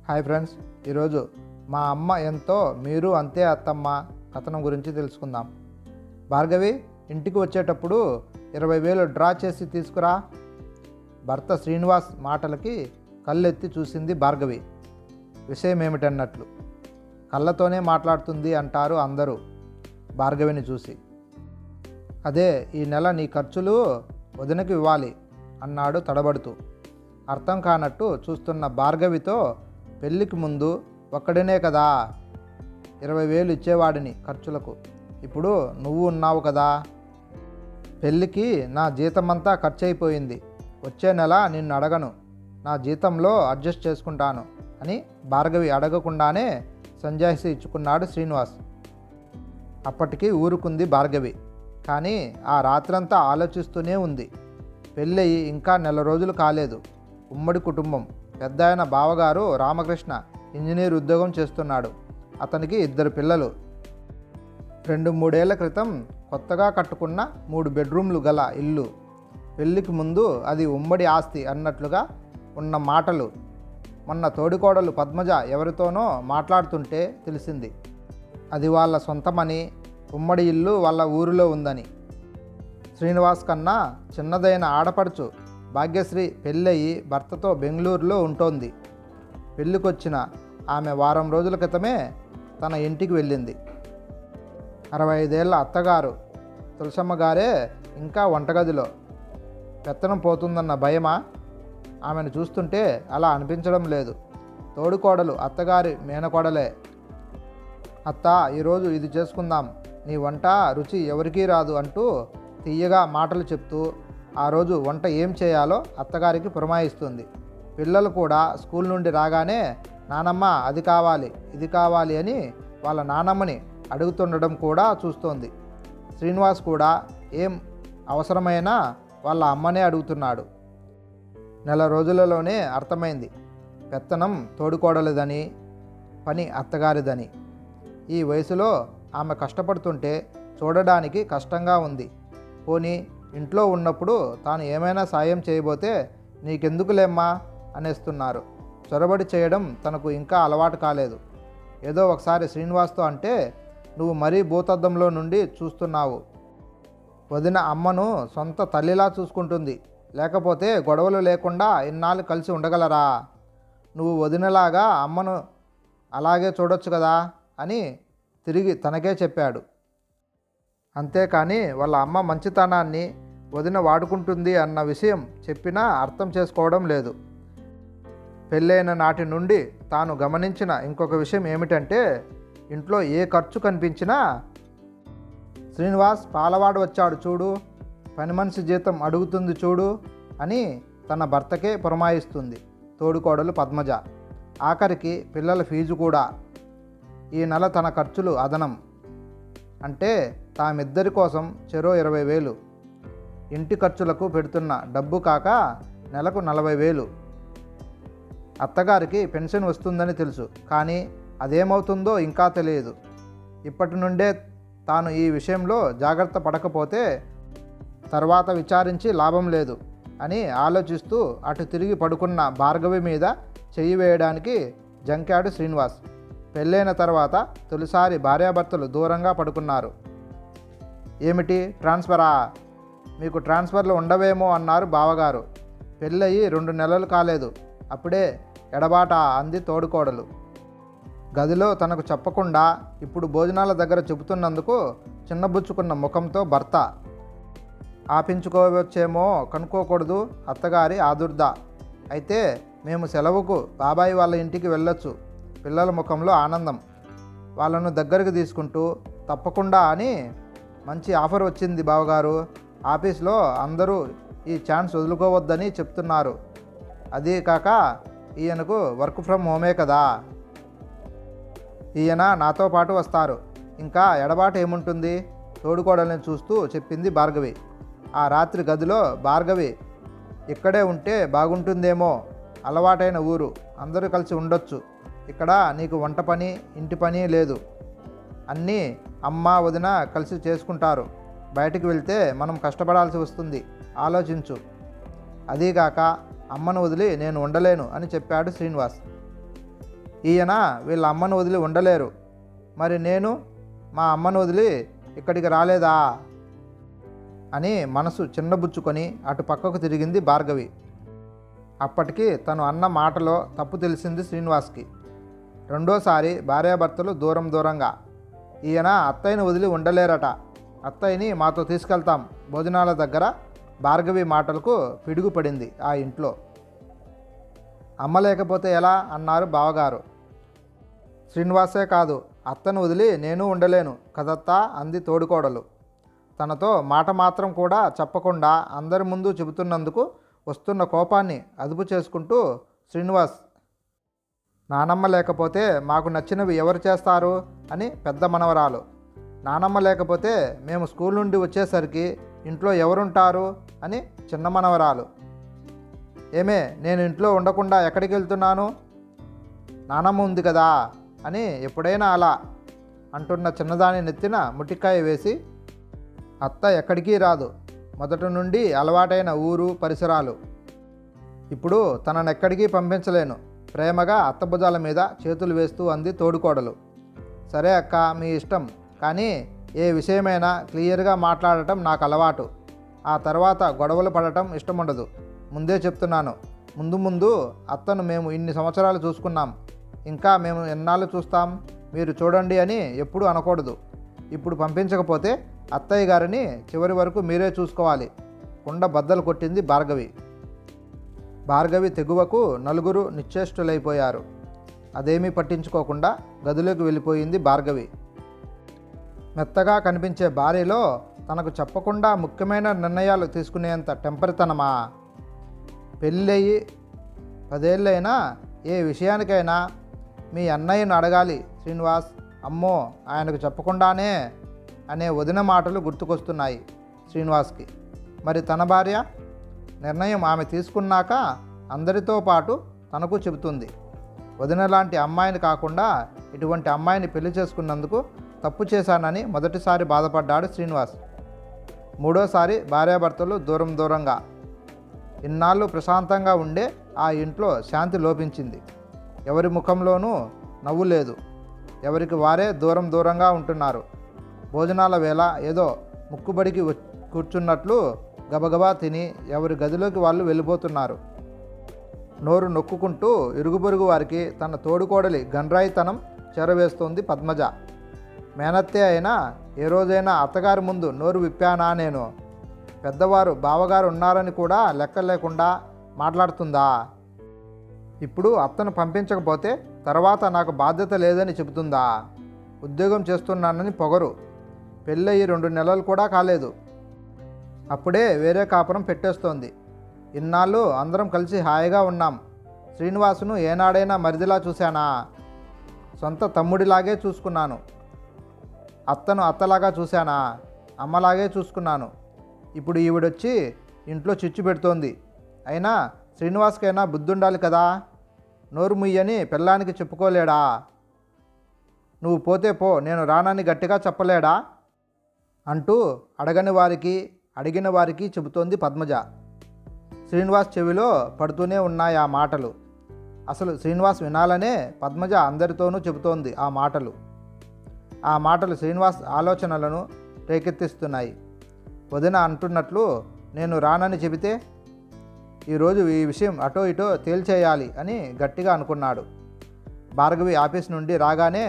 Hi friends, ఈరోజు మా అమ్మ ఎంతో మీరు అంతే అత్తమ్మ కథనం గురించి తెలుసుకుందాం. భార్గవి ఇంటికి వచ్చేటప్పుడు 20,000 డ్రా చేసి తీసుకురా. భర్త శ్రీనివాస్ మాటలకి కళ్ళెత్తి చూసింది భార్గవి. విషయం ఏమిటన్నట్లు. కళ్ళతోనే మాట్లాడుతుంది అంటారు అందరూ భార్గవిని చూసి. అదే, ఈ నెల నీ ఖర్చులు వదినకి ఇవ్వాలి అన్నాడు తడబడుతూ. అర్థం కానట్టు చూస్తున్న భార్గవితో, పెళ్ళికి ముందు ఒక్కడినే కదా 20,000 ఇచ్చేవాడిని ఖర్చులకు, ఇప్పుడు నువ్వు ఉన్నావు కదా, పెళ్ళికి నా జీతమంతా ఖర్చు అయిపోయింది, వచ్చే నెల నిన్ను అడగను, నా జీతంలో అడ్జస్ట్ చేసుకుంటాను అని భార్గవి అడగకుండానే సంజాయిషి ఇచ్చుకున్నాడు శ్రీనివాస్. అప్పటికి ఊరుకుంది భార్గవి. కానీ ఆ రాత్రంతా ఆలోచిస్తూనే ఉంది. పెళ్ళయి ఇంకా నెల రోజులు కాలేదు. ఉమ్మడి కుటుంబం. పెద్దాయన బావగారు రామకృష్ణ ఇంజనీర్ ఉద్యోగం చేస్తున్నాడు. అతనికి 2 పిల్లలు. 2-3 ఏళ్ల క్రితం కొత్తగా కట్టుకున్న 3 బెడ్రూమ్లు గల ఇల్లు. పెళ్ళికి ముందు అది ఉమ్మడి ఆస్తి అన్నట్లుగా ఉన్న మాటలు మొన్న తోడికోడలు పద్మజ ఎవరితోనో మాట్లాడుతుంటే తెలిసింది. అది వాళ్ళ సొంతమని, ఉమ్మడి ఇల్లు వాళ్ళ ఊరిలో ఉందని. శ్రీనివాస్ కన్నా చిన్నదైన ఆడపడుచు భాగ్యశ్రీ పెళ్ళయి భర్తతో బెంగళూరులో ఉంటోంది. పెళ్ళికొచ్చిన ఆమె వారం రోజుల క్రితమే తన ఇంటికి వెళ్ళింది. 65 ఏళ్ల అత్తగారు తులసమ్మ గారే ఇంకా వంటగదిలో. పెత్తనం పోతుందన్న భయమా? ఆమెను చూస్తుంటే అలా అనిపించడం లేదు. తోడుకోడలు అత్తగారి మేనకోడలే. అత్త, ఈరోజు ఇది చేసుకుందాం, నీ వంట రుచి ఎవరికీ రాదు అంటూ తీయగా మాటలు చెప్తూ ఆ రోజు వంట ఏం చేయాలో అత్తగారికి పురమాయిస్తుంది. పిల్లలు కూడా స్కూల్ నుండి రాగానే నానమ్మ అది కావాలి ఇది కావాలి అని వాళ్ళ నానమ్మని అడుగుతుండడం కూడా చూస్తోంది. శ్రీనివాస్ కూడా ఏం అవసరమైనా వాళ్ళ అమ్మనే అడుగుతున్నాడు. నెల రోజులలోనే అర్థమైంది, పెత్తనం తోడుకోడలేదని, పని అత్తగారిదని. ఈ వయసులో ఆమె కష్టపడుతుంటే చూడడానికి కష్టంగా ఉంది. పోనీ ఇంట్లో ఉన్నప్పుడు తాను ఏమైనా సాయం చేయబోతే నీకెందుకులేమ్మా అనేస్తున్నారు. చొరబడి చేయడం తనకు ఇంకా అలవాటు కాలేదు. ఏదో ఒకసారి శ్రీనివాస్తో అంటే, నువ్వు మరీ భూతద్దంలో నుండి చూస్తున్నావు, వదిన అమ్మను సొంత తల్లిలా చూసుకుంటుంది, లేకపోతే గొడవలు లేకుండా ఇన్నాళ్ళు కలిసి ఉండగలరా? నువ్వు వదినలాగా అమ్మను అలాగే చూడొచ్చు కదా అని తిరిగి తనకే చెప్పాడు. అంతేకాని వాళ్ళ అమ్మ మంచితనాన్ని వదిన వాడుకుంటుంది అన్న విషయం చెప్పినా అర్థం చేసుకోవడం లేదు. పెళ్ళైన నాటి నుండి తాను గమనించిన ఇంకొక విషయం ఏమిటంటే, ఇంట్లో ఏ ఖర్చు కనిపించినా శ్రీనివాస్ పాలవాడు వచ్చాడు చూడు, పని మనిషి జీతం అడుగుతుంది చూడు అని తన భర్తకే పురమాయిస్తుంది తోడుకోడలు పద్మజ. ఆఖరికి పిల్లల ఫీజు కూడా. ఈ నెల తన ఖర్చులు అదనం అంటే తామిద్దరి కోసం చెరో 20,000. ఇంటి ఖర్చులకు పెడుతున్న డబ్బు కాక నెలకు 40,000. అత్తగారికి పెన్షన్ వస్తుందని తెలుసు, కానీ అదేమవుతుందో ఇంకా తెలియదు. ఇప్పటి నుండే తాను ఈ విషయంలో జాగ్రత్త పడకపోతే తర్వాత విచారించి లాభం లేదు అని ఆలోచిస్తూ అటు తిరిగి పడుకున్న భార్గవి మీద చెయ్యి వేయడానికి జంకాడు శ్రీనివాస్. పెళ్ళైన తర్వాత తొలిసారి భార్యాభర్తలు దూరంగా పడుకున్నారు. ఏమిటి ట్రాన్స్ఫరా? మీకు ట్రాన్స్ఫర్లు ఉండవేమో అన్నారు బావగారు. పెళ్ళయి 2 నెలలు కాలేదు, అప్పుడే ఎడబాట అంది తోడుకోడలు. గదిలో తనకు చెప్పకుండా ఇప్పుడు భోజనాల దగ్గర చెబుతున్నందుకు చిన్నబుచ్చుకున్న ముఖంతో భర్త. ఆపించుకోవచ్చేమో కనుక్కోకూడదు అత్తగారి ఆదుర్ద. అయితే మేము సెలవుకు బాబాయి వాళ్ళ ఇంటికి వెళ్ళొచ్చు. పిల్లల ముఖంలో ఆనందం. వాళ్ళను దగ్గరికి తీసుకుంటూ, తప్పకుండా అని, మంచి ఆఫర్ వచ్చింది బావగారు, ఆఫీస్లో అందరూ ఈ ఛాన్స్ వదులుకోవద్దని చెప్తున్నారు. అదీ కాక ఈయనకు వర్క్ ఫ్రమ్ హోమే కదా, ఈయన నాతో పాటు వస్తారు, ఇంకా ఎడబాటు ఏముంటుంది తోడుకోడల్ని చూస్తూ చెప్పింది భార్గవి. ఆ రాత్రి గదిలో భార్గవి, ఇక్కడే ఉంటే బాగుంటుందేమో, అలవాటైన ఊరు, అందరూ కలిసి ఉండొచ్చు, ఇక్కడ నీకు వంట పని ఇంటి పని లేదు, అన్నీ అమ్మ వదిన కలిసి చేసుకుంటారు, బయటికి వెళ్తే మనం కష్టపడాల్సి వస్తుంది, ఆలోచించు, అదీగాక అమ్మను వదిలి నేను ఉండలేను అని చెప్పాడు శ్రీనివాస్. ఈయన వీళ్ళ అమ్మను వదిలి ఉండలేరు. మరి నేను మా అమ్మను వదిలి ఇక్కడికి రాలేదా అని మనసు చిన్నబుచ్చుకొని అటు పక్కకు తిరిగింది భార్గవి. అప్పటికి తను అన్న మాటలో తప్పు తెలిసింది శ్రీనివాస్కి. రెండోసారి భార్యాభర్తలు దూరంగా. ఈయన అత్తయ్యని వదిలి ఉండలేరట. అత్తయ్యని మాతో తీసుకెళ్తాం భోజనాల దగ్గర భార్గవి మాటలకు పిడుగుపడింది ఆ ఇంట్లో. అమ్మ లేకపోతే ఎలా అన్నారు బావగారు. శ్రీనివాసే కాదు, అత్తను వదిలి నేను ఉండలేను కదత్తా అంది తోడుకోడలు. తనతో మాట మాత్రం కూడా చెప్పకుండా అందరి ముందు చెబుతున్నందుకు వస్తున్న కోపాన్ని అదుపు చేసుకుంటూ శ్రీనివాస్, నానమ్మ లేకపోతే మాకు నచ్చినవి ఎవరు చేస్తారు అని పెద్ద మనవరాలు. నానమ్మ లేకపోతే మేము స్కూల్ నుండి వచ్చేసరికి ఇంట్లో ఎవరుంటారు అని చిన్న మనవరాలు. ఏమే, నేను ఇంట్లో ఉండకుండా ఎక్కడికి వెళ్తున్నాను? నానమ్మ ఉంది కదా అని ఎప్పుడైనా అలా అంటున్న చిన్నదాని నెత్తిన ముటిక్కాయ వేసి, అత్త ఎక్కడికి రాదు, మొదటి నుండి అలవాటైన ఊరు పరిసరాలు. ఇప్పుడు తనను ఎక్కడికి పంపించలేను, ప్రేమగా అత్త భుజాల మీద చేతులు వేస్తూ అంది తోడుకోడలు. సరే అక్క, మీ ఇష్టం, కానీ ఏ విషయమైనా క్లియర్గా మాట్లాడటం నాకు అలవాటు. ఆ తర్వాత గొడవలు పడటం ఇష్టముండదు. ముందే చెప్తున్నాను. ముందు అత్తను మేము ఇన్ని సంవత్సరాలు చూసుకున్నాం, ఇంకా మేము ఎన్నాళ్ళు చూస్తాం, మీరు చూడండి అని ఎప్పుడూ అనకూడదు. ఇప్పుడు పంపించకపోతే అత్తయ్య గారిని చివరి వరకు మీరే చూసుకోవాలి. కుండ బద్దలు కొట్టింది భార్గవి. భార్గవి తెగువకు నలుగురు నిశ్చేష్టులైపోయారు. అదేమీ పట్టించుకోకుండా గదిలోకి వెళ్ళిపోయింది భార్గవి. మెత్తగా కనిపించే భార్యలో తనకు చెప్పకుండా ముఖ్యమైన నిర్ణయాలు తీసుకునేంత టెంపరితనమా? పెళ్ళయి 10 ఏళ్ళైనా ఏ విషయానికైనా మీ అన్నయ్యను అడగాలి శ్రీనివాస్, అమ్మో ఆయనకు చెప్పకుండానే అనే వదిన మాటలు గుర్తుకొస్తున్నాయి శ్రీనివాస్కి. మరి తన భార్య నిర్ణయం ఆమె తీసుకున్నాక అందరితో పాటు తనకు చెబుతుంది. వదిన లాంటి అమ్మాయిని కాకుండా ఇటువంటి అమ్మాయిని పెళ్లి చేసుకున్నందుకు తప్పు చేశానని మొదటిసారి బాధపడ్డాడు శ్రీనివాస్. మూడోసారి భార్యాభర్తలు దూరంగా. ఇన్నాళ్ళు ప్రశాంతంగా ఉండే ఆ ఇంట్లో శాంతి లోపించింది. ఎవరి ముఖంలోనూ నవ్వు లేదు. ఎవరికి వారే దూరంగా ఉంటున్నారు. భోజనాల వేళ ఏదో ముక్కుబడికి కూర్చున్నట్లు గబగబా తిని ఎవరి గదిలోకి వాళ్ళు వెళ్ళిపోతున్నారు. నోరు నొక్కుంటూ ఇరుగుపొరుగు వారికి తన తోడుకోడలి గండ్రాయితనం చేరవేస్తోంది పద్మజ. మేనత్తే అయినా ఏ రోజైనా అత్తగారి ముందు నోరు విప్పానా నేను? పెద్దవారు బావగారు ఉన్నారని కూడా లెక్క లేకుండా మాట్లాడుతుందా? ఇప్పుడు అత్తను పంపించకపోతే తర్వాత నాకు బాధ్యత లేదని చెబుతుందా? ఉద్యోగం చేస్తున్నానని పొగరు. పెళ్ళయి 2 నెలలు కూడా కాలేదు, అప్పుడే వేరే కాపురం పెట్టేస్తోంది. ఇన్నాళ్ళు అందరం కలిసి హాయిగా ఉన్నాం. శ్రీనివాసును ఏనాడైనా మరిదిలా చూశానా? సొంత తమ్ముడిలాగే చూసుకున్నాను. అత్తను అత్తలాగా చూశానా? అమ్మలాగే చూసుకున్నాను. ఇప్పుడు ఈవిడొచ్చి ఇంట్లో చిచ్చు పెడుతోంది. అయినా శ్రీనివాస్కైనా బుద్ధుండాలి కదా. నోరు ముయ్యని పెళ్ళానికి చెప్పుకోలేడా? నువ్వు పోతే పో, నేను రానని గట్టిగా చెప్పలేడా అంటూ అడగని వారికి అడిగిన వారికి చెబుతోంది పద్మజ. శ్రీనివాస్ చెవిలో పడుతూనే ఉన్నాయి ఆ మాటలు. అసలు శ్రీనివాస్ వినాలనే పద్మజ అందరితోనూ చెబుతోంది ఆ మాటలు. ఆ మాటలు శ్రీనివాస్ ఆలోచనలను రేకెత్తిస్తున్నాయి. వదిన అంటున్నట్లు నేను రానని చెబితే ఈరోజు ఈ విషయం అటో ఇటో తేల్చేయాలి అని గట్టిగా అనుకున్నాడు. భార్గవి ఆఫీస్ నుండి రాగానే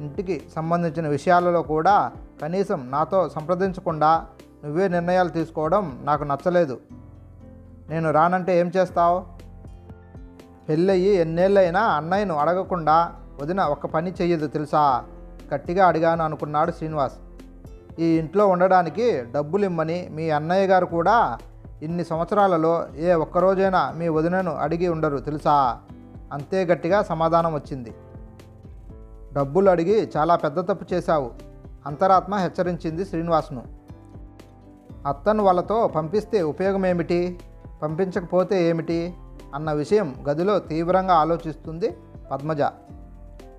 ఇంటికి సంబంధించిన విషయాలలో కూడా కనీసం నాతో సంప్రదించకుండా నువ్వే నిర్ణయాలు తీసుకోవడం నాకు నచ్చలేదు. నేను రానంటే ఏం చేస్తావు? పెళ్ళయి ఎన్నేళ్ళైనా అన్నయ్యను అడగకుండా వదిన ఒక్క పని చెయ్యదు తెలుసా? గట్టిగా అడిగాను అనుకున్నాడు శ్రీనివాస్. ఈ ఇంట్లో ఉండడానికి డబ్బులు ఇమ్మని మీ అన్నయ్య గారు కూడా ఇన్ని సంవత్సరాలలో ఏ ఒక్కరోజైనా మీ వదినను అడిగి ఉండరు తెలుసా? అంతే గట్టిగా సమాధానం వచ్చింది. డబ్బులు అడిగి చాలా పెద్ద తప్పు చేశావు, అంతరాత్మ హెచ్చరించింది శ్రీనివాస్ను. అత్తను వాళ్ళతో పంపిస్తే ఉపయోగం ఏమిటి, పంపించకపోతే ఏమిటి అన్న విషయం గదిలో తీవ్రంగా ఆలోచిస్తుంది పద్మజ.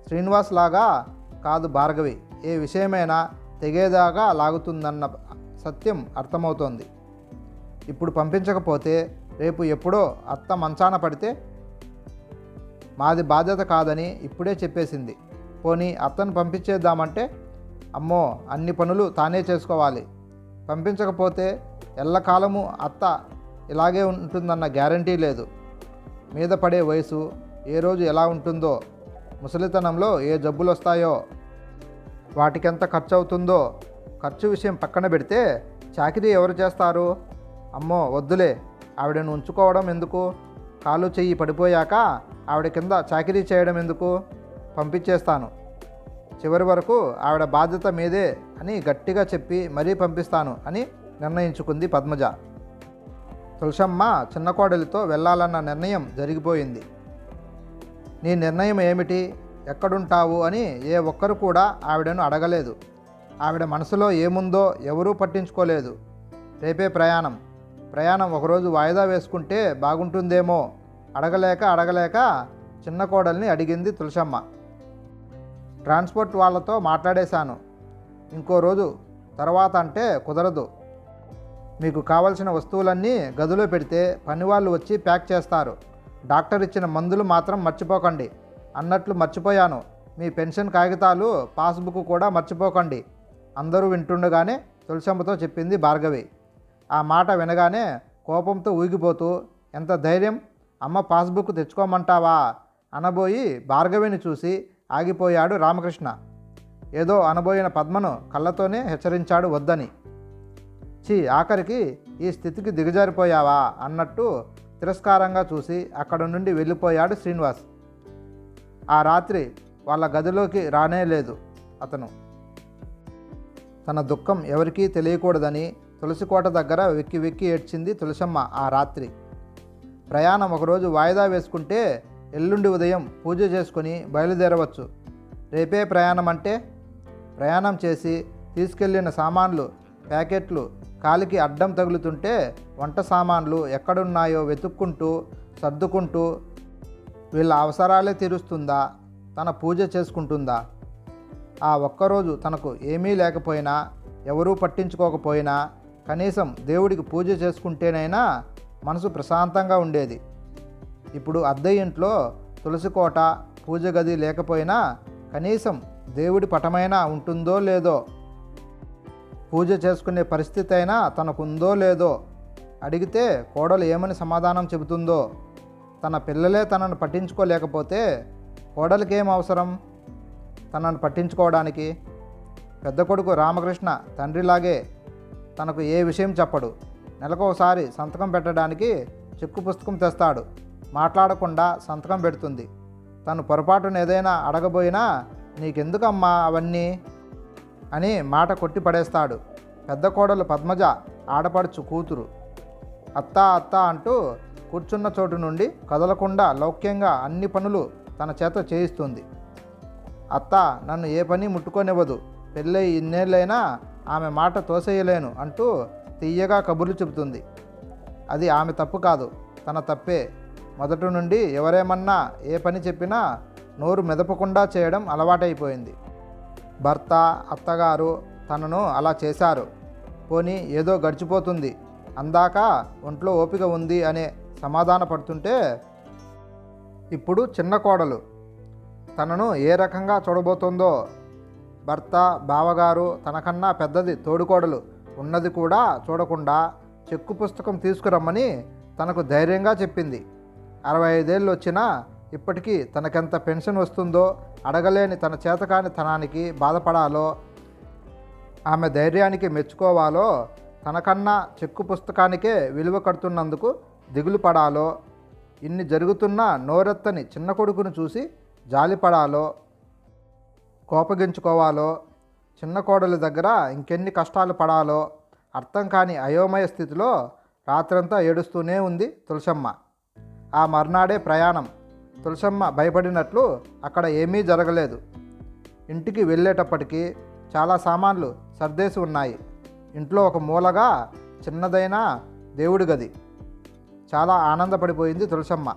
శ్రీనివాస్ లాగా కాదు భార్గవి, ఏ విషయమైనా తెగేదాకా లాగుతుందన్న సత్యం అర్థమవుతోంది. ఇప్పుడు పంపించకపోతే రేపు ఎప్పుడో అత్త మంచాన పడితే మాది బాధ్యత కాదని ఇప్పుడే చెప్పేసింది. పోనీ అత్తను పంపించేద్దామంటే, అమ్మో అన్ని పనులు తానే చేసుకోవాలి, పంపించకపోతే ఎల్లకాలము అత్త ఇలాగే ఉంటుందన్న గ్యారంటీ లేదు. మీద పడే వయసు ఏ రోజు ఎలా ఉంటుందో, ముసలితనంలో ఏ జబ్బులు వస్తాయో, వాటికెంత ఖర్చు అవుతుందో. ఖర్చు విషయం పక్కన పెడితే చాకిరీ ఎవరు చేస్తారు? అమ్మో వద్దులే, ఆవిడను ఉంచుకోవడం ఎందుకు? కాలు చెయ్యి పడిపోయాక ఆవిడ కింద చాకిరీ చేయడం ఎందుకు? పంపించేస్తాను, చివరి వరకు ఆవిడ బాధ్యత మీదే అని గట్టిగా చెప్పి మరీ పంపిస్తాను అని నిర్ణయించుకుంది పద్మజ. తులసమ్మ చిన్న కోడలితో వెళ్ళాలన్న నిర్ణయం జరిగిపోయింది. నీ నిర్ణయం ఏమిటి, ఎక్కడుంటావు అని ఏ ఒక్కరు కూడా ఆవిడను అడగలేదు. ఆవిడ మనసులో ఏముందో ఎవరూ పట్టించుకోలేదు. రేపే ప్రయాణం ఒకరోజు వాయిదా వేసుకుంటే బాగుంటుందేమో అడగలేక చిన్న కోడల్ని అడిగింది తులసమ్మ. ట్రాన్స్పోర్ట్ వాళ్ళతో మాట్లాడేశాను, ఇంకో రోజు తర్వాత అంటే కుదరదు. మీకు కావలసిన వస్తువులన్నీ గదిలో పెడితే పనివాళ్ళు వచ్చి ప్యాక్ చేస్తారు. డాక్టర్ ఇచ్చిన మందులు మాత్రం మర్చిపోకండి. అన్నట్లు మర్చిపోయాను, మీ పెన్షన్ కాగితాలు, పాస్బుక్ కూడా మర్చిపోకండి. అందరూ వింటుండగానే తులసమ్మతో చెప్పింది భార్గవి. ఆ మాట వినగానే కోపంతో ఊగిపోతూ, ఎంత ధైర్యం, అమ్మ పాస్బుక్ తెచ్చుకోమంటావా అనబోయి భార్గవిని చూసి ఆగిపోయాడు రామకృష్ణ. ఏదో అనబోయిన పద్మను కళ్ళతోనే హెచ్చరించాడు వద్దని. ఆఖరికి ఈ స్థితికి దిగజారిపోయావా అన్నట్టు తిరస్కారంగా చూసి అక్కడ నుండి వెళ్ళిపోయాడు శ్రీనివాస్. ఆ రాత్రి వాళ్ళ గదిలోకి రానే లేదు అతను. తన దుఃఖం ఎవరికీ తెలియకూడదని తులసికోట దగ్గర వెక్కి వెక్కి ఏడ్చింది తులసమ్మ ఆ రాత్రి. ప్రయాణం ఒకరోజు వాయిదా వేసుకుంటే ఎల్లుండి ఉదయం పూజ చేసుకుని బయలుదేరవచ్చు. రేపే ప్రయాణం అంటే, ప్రయాణం చేసి తీసుకెళ్లిన సామాన్లు ప్యాకెట్లు కాలికి అడ్డం తగులుతుంటే వంట సామాన్లు ఎక్కడున్నాయో వెతుక్కుంటూ సర్దుకుంటూ వీళ్ళ అవసరాలే తీరుస్తుందా, తన పూజ చేసుకుంటుందా? ఆ ఒక్కరోజు తనకు ఏమీ లేకపోయినా, ఎవరూ పట్టించుకోకపోయినా, కనీసం దేవుడికి పూజ చేసుకుంటేనైనా మనసు ప్రశాంతంగా ఉండేది. ఇప్పుడు అద్దె ఇంట్లో తులసికోట, పూజ గది లేకపోయినా కనీసం దేవుడి పటమైనా ఉంటుందో లేదో, పూజ చేసుకునే పరిస్థితి అయినా తనకుందో లేదో, అడిగితే కోడలు ఏమని సమాధానం చెబుతుందో. తన పిల్లలే తనను పట్టించుకోలేకపోతే కోడలికేం అవసరం తనను పట్టించుకోవడానికి? పెద్ద కొడుకు రామకృష్ణ తండ్రిలాగే తనకు ఏ విషయం చెప్పడు. నెలకోసారి సంతకం పెట్టడానికి చెక్కు పుస్తకం తెస్తాడు. మాట్లాడకుండా సంతకం పెడుతుంది. తను పొరపాటున ఏదైనా అడగబోయినా నీకెందుకమ్మా అవన్నీ అని మాట కొట్టి పడేస్తాడు. పెద్ద కోడలు పద్మజ ఆడపడుచు కూతురు. అత్తా అత్తా అంటూ కూర్చున్న చోటు నుండి కదలకుండా లౌక్యంగా అన్ని పనులు తన చేత చేయిస్తుంది. అత్త నన్ను ఏ పని ముట్టుకోనివ్వదు, పెళ్ళై ఇన్నేళ్ళైనా ఆమె మాట తోసేయలేను అంటూ తీయగా కబుర్లు చెబుతుంది. అది ఆమె తప్పు కాదు, తన తప్పే. మొదటి నుండి ఎవరేమన్నా ఏ పని చెప్పినా నోరు మెదపకుండా చేయడం అలవాటైపోయింది. భర్త, అత్తగారు తనను అలా చేశారు. పోనీ ఏదో గడిచిపోతుంది అందాక ఒంట్లో ఓపిక ఉంది అనే సమాధాన పడుతుంటే, ఇప్పుడు చిన్న కోడలు తనను ఏ రకంగా చూడబోతుందో. భర్త, బావగారు, తనకన్నా పెద్దది తోడుకోడలు ఉన్నది కూడా చూడకుండా చెక్కు పుస్తకం తీసుకురమ్మని తనకు ధైర్యంగా చెప్పింది. 65 ఏళ్ళు వచ్చినా ఇప్పటికీ తనకెంత పెన్షన్ వస్తుందో అడగలేని తన చేతకాని తనానికి బాధపడాలో, ఆమె ధైర్యానికి మెచ్చుకోవాలో, తనకన్నా చెక్కు పుస్తకానికే విలువ కడుతున్నందుకు దిగులు పడాలో, ఇన్ని జరుగుతున్నా నోరెత్తని చిన్న కొడుకును చూసి జాలిపడాలో, కోపగించుకోవాలో, చిన్న కోడలి దగ్గర ఇంకెన్ని కష్టాలు పడాలో అర్థం కాని అయోమయ స్థితిలో రాత్రంతా ఏడుస్తూనే ఉంది తులసమ్మ. ఆ మర్నాడే ప్రయాణం. తులసమ్మ భయపడినట్లు అక్కడ ఏమీ జరగలేదు. ఇంటికి వెళ్ళేటప్పటికీ చాలా సామాన్లు సర్దేసి ఉన్నాయి. ఇంట్లో ఒక మూలగా చిన్నదైన దేవుడి గది. చాలా ఆనందపడిపోయింది తులసమ్మ.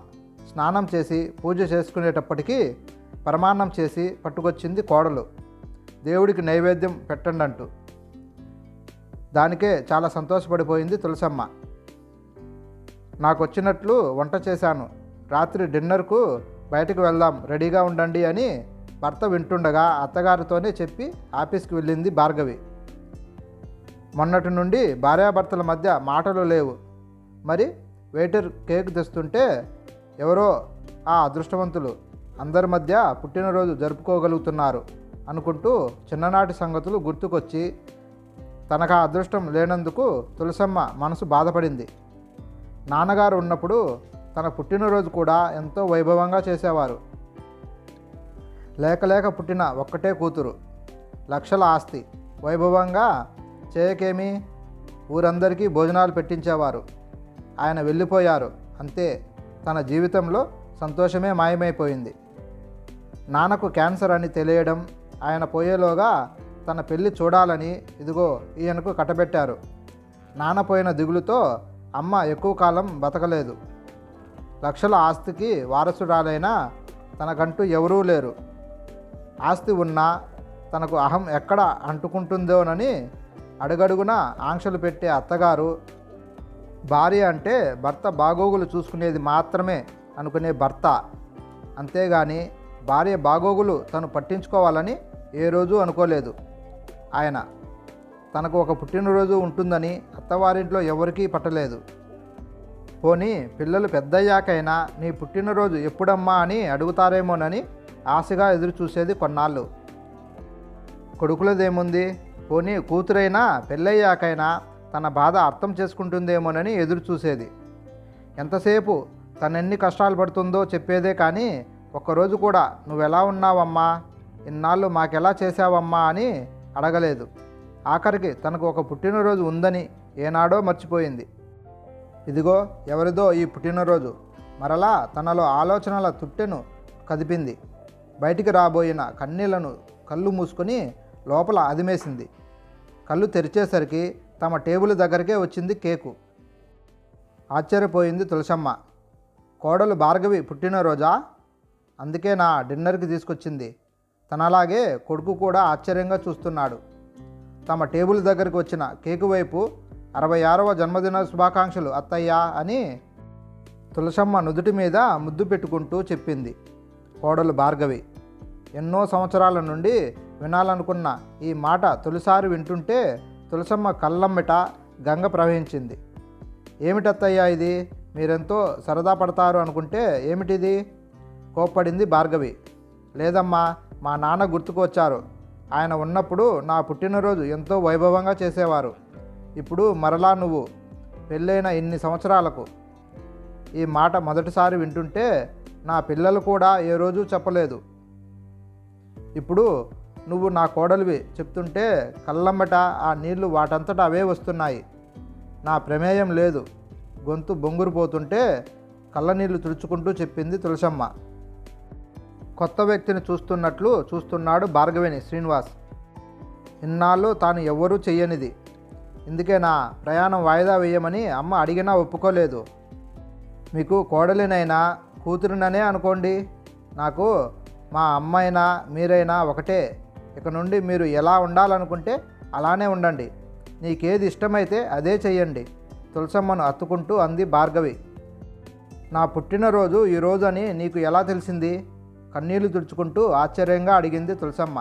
స్నానం చేసి పూజ చేసుకునేటప్పటికీ పరమాన్నం చేసి పట్టుకొచ్చింది కోడలు. దేవుడికి నైవేద్యం పెట్టండి అంటూ. దానికే చాలా సంతోషపడిపోయింది తులసమ్మ. నాకు వచ్చినట్లు వంట చేశాను. రాత్రి డిన్నర్కు బయటకు వెళ్దాం, రెడీగా ఉండండి అని భర్త వింటుండగా అత్తగారితోనే చెప్పి ఆఫీస్కి వెళ్ళింది భార్గవి. మొన్నటి నుండి భార్యాభర్తల మధ్య మాటలు లేవు. మరి వెయిటర్ కేక్ తెస్తుంటే ఎవరో ఆ అదృష్టవంతులు అందరి మధ్య పుట్టినరోజు జరుపుకోగలుగుతున్నారు అనుకుంటూ చిన్ననాటి సంగతులు గుర్తుకొచ్చి తనకు ఆ అదృష్టం లేనందుకు తులసమ్మ మనసు బాధపడింది. నాన్నగారు ఉన్నప్పుడు తన పుట్టినరోజు కూడా ఎంతో వైభవంగా చేసేవారు. లేక పుట్టిన ఒక్కటే కూతురు, లక్షల ఆస్తి, వైభవంగా చేయకేమి ఊరందరికీ భోజనాలు పెట్టించేవారు. ఆయన వెళ్ళిపోయారు, అంతే. తన జీవితంలో సంతోషమే మాయమైపోయింది. నాన్నకు క్యాన్సర్ అని తెలియడం, ఆయన పోయేలోగా తన పెళ్ళి చూడాలని ఇదిగో ఈయనకు కట్టబెట్టారు. నాన్న పోయిన దిగులుతో అమ్మ ఎక్కువ కాలం బతకలేదు. లక్షల ఆస్తికి వారసురాలైనా తనకంటూ ఎవరూ లేరు. ఆస్తి ఉన్నా తనకు అహం ఎక్కడ అంటుకుంటుందోనని అడుగడుగున ఆంక్షలు పెట్టే అత్తగారు, భార్య అంటే భర్త బాగోగులు చూసుకునేది మాత్రమే అనుకునే భర్త, అంతేగాని భార్య బాగోగులు తను పట్టించుకోవాలని ఏ రోజు అనుకోలేదు ఆయన. తనకు ఒక పుట్టినరోజు ఉంటుందని అత్తవారింట్లో ఎవరికీ పట్టలేదు. పోనీ పిల్లలు పెద్దయ్యాకైనా నీ పుట్టినరోజు ఎప్పుడమ్మా అని అడుగుతారేమోనని ఆశగా ఎదురు చూసేది కొన్నాళ్ళు. కొడుకులదేముంది, పోనీ కూతురైనా పెళ్ళయ్యాకైనా తన బాధ అర్థం చేసుకుంటుందేమోనని ఎదురు చూసేది. ఎంతసేపు తనెన్ని కష్టాలు పడుతుందో చెప్పేదే కానీ ఒక్కరోజు కూడా నువ్వెలా ఉన్నావమ్మా, ఇన్నాళ్ళు మాకెలా చేశావమ్మా అని అడగలేదు. ఆఖరికి తనకు ఒక పుట్టినరోజు ఉందని ఏనాడో మర్చిపోయింది. ఇదిగో ఎవరిదో ఈ పుట్టినరోజు మరలా తనలో ఆలోచనల తుట్టెను కదిపింది. బయటికి రాబోయిన కన్నీళ్లను కళ్ళు మూసుకొని లోపల అదిమేసింది. కళ్ళు తెరిచేసరికి తమ టేబుల్ దగ్గరికే వచ్చింది కేకు. ఆశ్చర్యపోయింది తులసమ్మ. కోడలు భార్గవి పుట్టినరోజా? అందుకే నా డిన్నర్కి తీసుకొచ్చింది. తనలాగే కొడుకు కూడా ఆశ్చర్యంగా చూస్తున్నాడు. తమ టేబుల్ దగ్గరికి వచ్చిన కేకు వైపు 66వ జన్మదిన శుభాకాంక్షలు అత్తయ్య అని తులసమ్మ నుదుటి మీద ముద్దు పెట్టుకుంటూ చెప్పింది కోడలు భార్గవి. ఎన్నో సంవత్సరాల నుండి వినాలనుకున్న ఈ మాట తొలిసారి వింటుంటే తులసమ్మ కళ్ళమ్మిట గంగ ప్రవహించింది. ఏమిటత్తయ్యా ఇది, మీరెంతో సరదా పడతారు అనుకుంటే ఏమిటిది? కోప్పడింది భార్గవి. లేదమ్మా, మా నాన్న గుర్తుకొచ్చారు. ఆయన ఉన్నప్పుడు నా పుట్టినరోజు ఎంతో వైభవంగా చేసేవారు. ఇప్పుడు మరలా నువ్వు పెళ్ళైన ఇన్ని సంవత్సరాలకు ఈ మాట మొదటిసారి వింటుంటే నా పిల్లలు కూడా ఏ రోజు చెప్పలేదు. ఇప్పుడు నువ్వు నా కోడలివి చెప్తుంటే కళ్ళమ్మట ఆ నీళ్లు వాటంతటా అవే వస్తున్నాయి. నా ప్రమేయం లేదు. గొంతు బొంగురుపోతుంటే కళ్ళనీళ్లు తుడుచుకుంటూ చెప్పింది తులసమ్మ. కొత్త వ్యక్తిని చూస్తున్నట్లు చూస్తున్నాడు భార్గవిని శ్రీనివాస్. ఇన్నాళ్ళు తాను ఎవ్వరూ చెయ్యనిది. ఇందుకే నా ప్రయాణం వాయిదా వేయమని అమ్మ అడిగినా ఒప్పుకోలేదు. మీకు కోడలినైనా కూతురిననే అనుకోండి. నాకు మా అమ్మైనా మీరైనా ఒకటే. ఇక నుండి మీరు ఎలా ఉండాలనుకుంటే అలానే ఉండండి. నీకేది ఇష్టమైతే అదే చెయ్యండి, తులసమ్మను అత్తుకుంటూ అంది భార్గవి. నా పుట్టినరోజు ఈరోజు అని నీకు ఎలా తెలిసింది? కన్నీళ్లు తుడుచుకుంటూ ఆశ్చర్యంగా అడిగింది తులసమ్మ.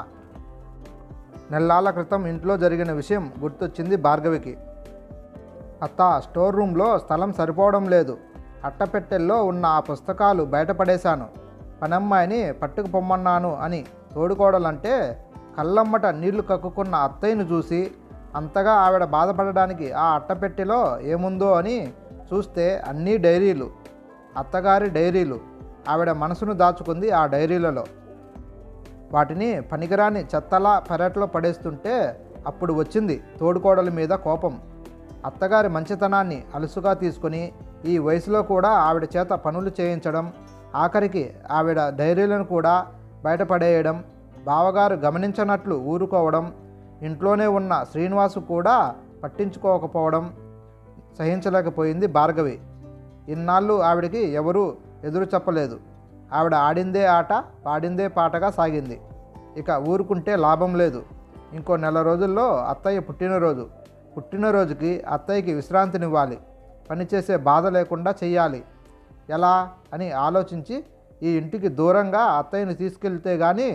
నెల్లాళ్ళ క్రితం ఇంట్లో జరిగిన విషయం గుర్తొచ్చింది భార్గవికి. అత్త, స్టోర్ రూమ్లో స్థలం సరిపోవడం లేదు. అట్టపెట్టెల్లో ఉన్న ఆ పుస్తకాలు బయటపడేశాను. పనమ్మాయిని పట్టుకు పొమ్మన్నాను అని తోడుకోవడాలంటే కళ్ళమ్మట నీళ్లు కక్కుకున్న అత్తయ్యను చూసి అంతగా ఆవిడ బాధపడడానికి ఆ అట్టపెట్టెలో ఏముందో అని చూస్తే అన్నీ డైరీలు, అత్తగారి డైరీలు. ఆవిడ మనసును దాచుకుంది ఆ డైరీలలో. వాటిని పనికిరాని చెత్తలా పెరట్లో పడేస్తుంటే అప్పుడు వచ్చింది తోడుకోడల మీద కోపం. అత్తగారి మంచితనాన్ని అలుసుగా తీసుకొని ఈ వయసులో కూడా ఆవిడ చేత పనులు చేయించడం, ఆఖరికి ఆవిడ డైరీలను కూడా బయటపడేయడం, బావగారు గమనించనట్లు ఊరుకోవడం, ఇంట్లోనే ఉన్న శ్రీనివాసు కూడా పట్టించుకోకపోవడం సహించలేకపోయింది భార్గవి. ఇన్నాళ్ళు ఆవిడికి ఎవరూ ఎదురు చెప్పలేదు. ఆవిడ ఆడిందే ఆట, పాడిందే పాటగా సాగింది. ఇక ఊరుకుంటే లాభం లేదు. ఇంకో నెల రోజుల్లో అత్తయ్య పుట్టినరోజు. పుట్టినరోజుకి అత్తయ్యకి విశ్రాంతినివ్వాలి. పనిచేసే బాధ లేకుండా చెయ్యాలి. ఎలా అని ఆలోచించి ఈ ఇంటికి దూరంగా అత్తయ్యని తీసుకెళ్తే కానీ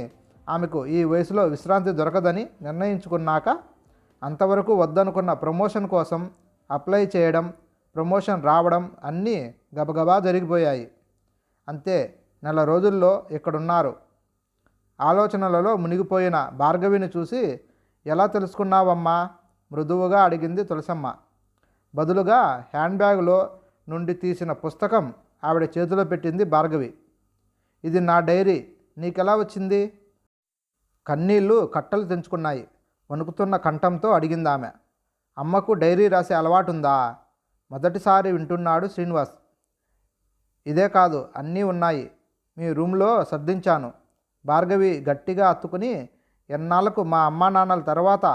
ఆమెకు ఈ వయసులో విశ్రాంతి దొరకదని నిర్ణయించుకున్నాక అంతవరకు వద్దనుకున్న ప్రమోషన్ కోసం అప్లై చేయడం, ప్రమోషన్ రావడం అన్నీ గబగబా జరిగిపోయాయి. అంతే, నెల రోజుల్లో ఇక్కడున్నారు. ఆలోచనలలో మునిగిపోయిన భార్గవిని చూసి, ఎలా తెలుసుకున్నావమ్మా? మృదువుగా అడిగింది తులసమ్మ. బదులుగా హ్యాండ్ బ్యాగులో నుండి తీసిన పుస్తకం ఆవిడ చేతిలో పెట్టింది భార్గవి. ఇది నా డైరీ, నీకెలా వచ్చింది? కన్నీళ్లు కట్టలు తెంచుకున్నాయి. వణుకుతున్న కంఠంతో అడిగిందామె. అమ్మకు డైరీ రాసే అలవాటుందా? మొదటిసారి వింటున్నాడు శ్రీనివాస్. ఇదే కాదు, అన్నీ ఉన్నాయి. మీ రూమ్లో సర్దించాను. భార్గవి గట్టిగా హత్తుకుని, ఎన్నాళ్లకు మా అమ్మా నాన్నల తర్వాత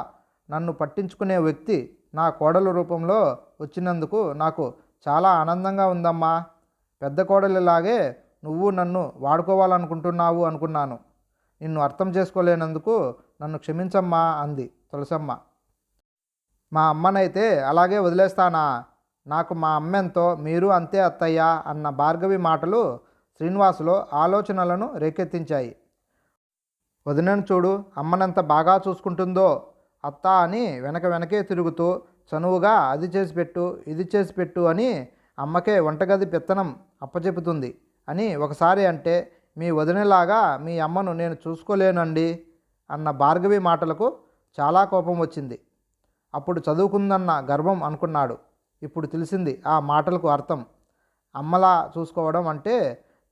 నన్ను పట్టించుకునే వ్యక్తి నా కోడలు రూపంలో వచ్చినందుకు నాకు చాలా ఆనందంగా ఉందమ్మా. పెద్ద కోడలిలాగే నువ్వు నన్ను వాడుకోవాలనుకుంటున్నావు అనుకున్నాను. నిన్ను అర్థం చేసుకోలేనందుకు నన్ను క్షమించమ్మా అంది తులసమ్మ. మా అమ్మనైతే అలాగే వదిలేస్తానా? నాకు మా అమ్మెంతో మీరు అంతే అత్తయ్య అన్న భార్గవి మాటలు శ్రీనివాసులో ఆలోచనలను రేకెత్తించాయి. వదినను చూడు, అమ్మనంత బాగా చూసుకుంటుందో. అత్త అని వెనకే తిరుగుతూ చనువుగా అది చేసి పెట్టు, ఇది చేసి పెట్టు అని అమ్మకే వంటగది పెత్తనం అప్పచెపుతుంది అని ఒకసారి అంటే, మీ వదినలాగా మీ అమ్మను నేను చూసుకోలేనండి అన్న భార్గవి మాటలకు చాలా కోపం వచ్చింది. అప్పుడు చదువుకుందన్న గర్వం అనుకున్నాడు. ఇప్పుడు తెలిసింది ఆ మాటలకు అర్థం. అమ్మలా చూసుకోవడం అంటే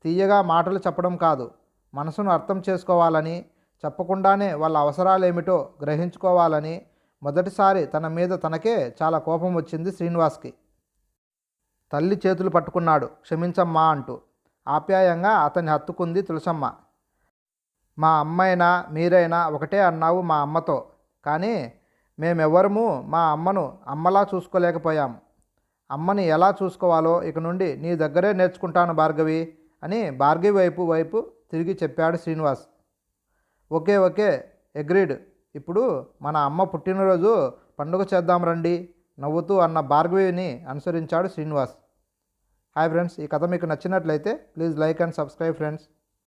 తీయగా మాటలు చెప్పడం కాదు, మనసును అర్థం చేసుకోవాలని, చెప్పకుండానే వాళ్ళ అవసరాలేమిటో గ్రహించుకోవాలని. మొదటిసారి తన మీద తనకే చాలా కోపం వచ్చింది శ్రీనివాస్కి. తల్లి చేతులు పట్టుకున్నాడు క్షమించమ్మా అంటూ. ఆప్యాయంగా అతన్ని హత్తుకుంది తులసమ్మ. మా అమ్మైనా మీరైనా ఒకటే అన్నావు మా అమ్మతో, కానీ మేమెవ్వరము మా అమ్మను అమ్మలా చూసుకోలేకపోయాం. అమ్మని ఎలా చూసుకోవాలో ఇక నుండి నీ దగ్గరే నేర్చుకుంటాను భార్గవి అని భార్గవి వైపు తిరిగి చెప్పాడు శ్రీనివాస్. Okay agreed. ఇప్పుడు మన అమ్మ పుట్టినరోజు పండుగ చేద్దాం రండి నవ్వుతూ అన్న భార్గవిని అనుసరించాడు శ్రీనివాస్. హాయ్ ఫ్రెండ్స్, ఈ కథ మీకు నచ్చినట్లయితే please like and subscribe friends.